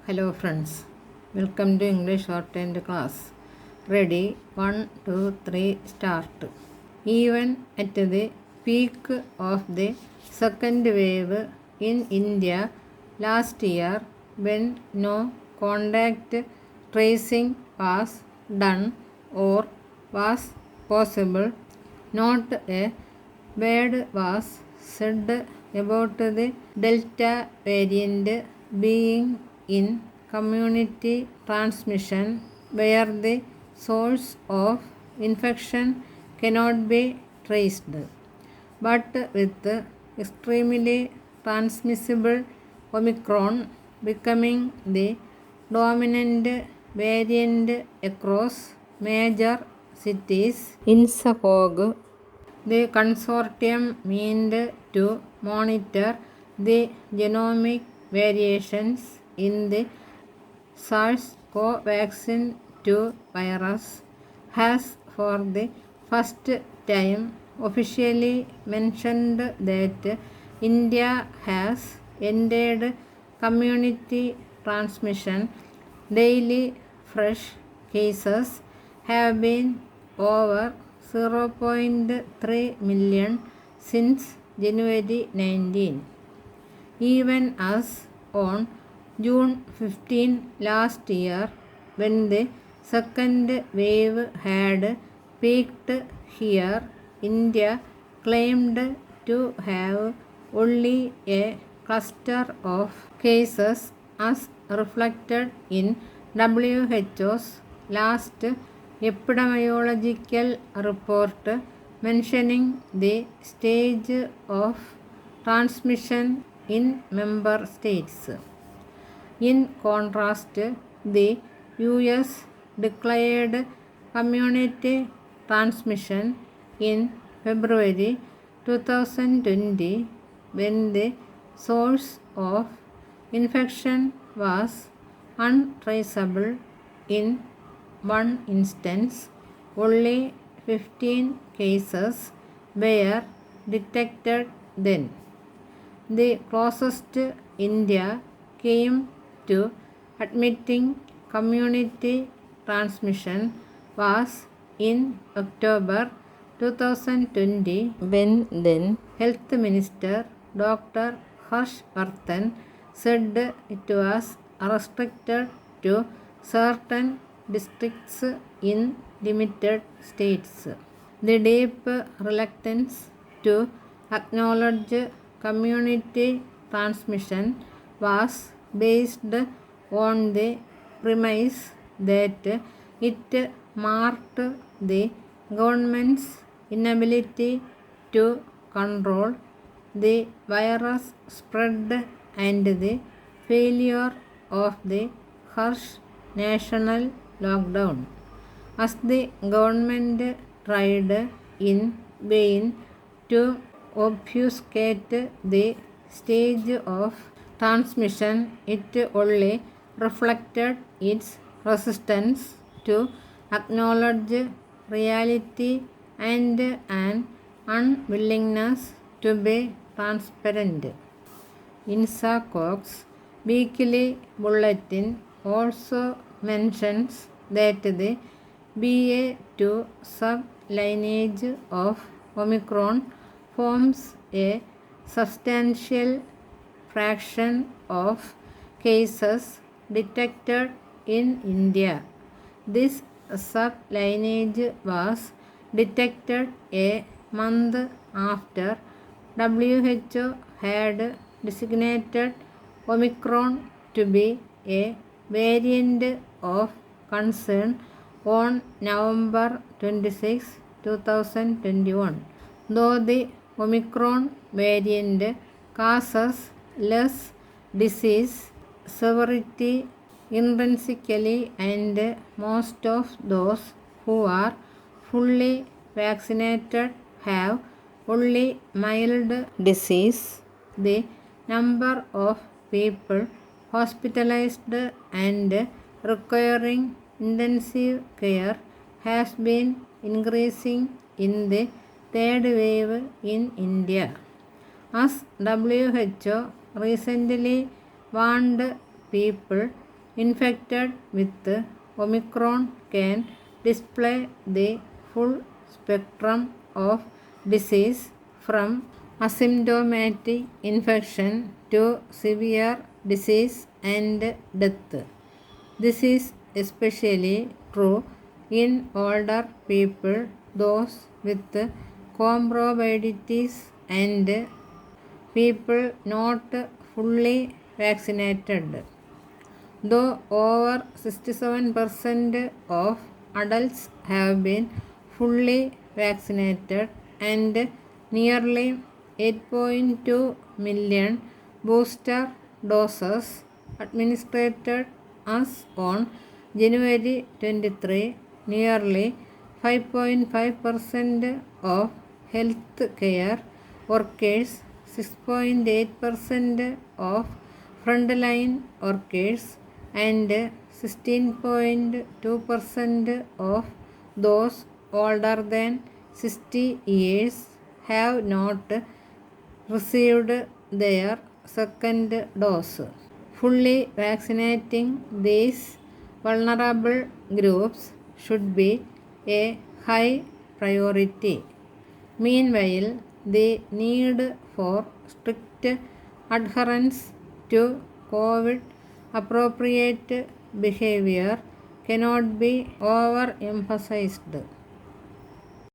Hello friends, welcome to English Shorthand class. Ready? 1, 2, 3, start. Even at the peak of the second wave in India last year, when no contact tracing was done or was possible, not a word was said about the Delta variant being in community transmission where the source of infection cannot be traced. But with extremely transmissible Omicron becoming the dominant variant across major cities in Safog, the consortium meant to monitor the genomic variations in the SARS-CoV-2 virus has for the first time officially mentioned that India has entered community transmission. Daily fresh cases have been over 0.3 million since January 19. Even as on June 15 last year, when the second wave had peaked here, India claimed to have only a cluster of cases as reflected in WHO's last epidemiological report mentioning the stage of transmission in member states. In contrast, the US declared community transmission in February 2020 when the source of infection was untraceable. In one instance, only 15 cases were detected then. The closest India came to admitting community transmission was in October 2020 when then Health Minister Dr. Harshvardhan said it was restricted to certain districts in limited states. The deep reluctance to acknowledge community transmission was based on the premise that it marked the government's inability to control the virus spread and the failure of the harsh national lockdown. As the government tried in vain to obfuscate the stage of transmission, it only reflected its resistance to acknowledge reality and an unwillingness to be transparent. INSA Cox weekly bulletin also mentions that the BA2 sublineage of Omicron forms a substantial fraction of cases detected in India. This sublineage was detected a month after WHO had designated Omicron to be a variant of concern on November 26, 2021. Though the Omicron variant causes less disease severity intrinsically and most of those who are fully vaccinated have only mild disease, the number of people hospitalized and requiring intensive care has been increasing in the third wave in India. As WHO recently warned people infected with Omicron can display the full spectrum of disease from asymptomatic infection to severe disease and death. This is especially true in older people, those with comorbidities, and people not fully vaccinated. Though over 67% of adults have been fully vaccinated and nearly 8.2 million booster doses administered as on January 23, nearly 5.5% of healthcare workers, 6.8% of frontline workers, and 16.2% of those older than 60 years have not received their second dose. Fully vaccinating these vulnerable groups should be a high priority. Meanwhile, the need for strict adherence to COVID appropriate behavior cannot be overemphasized.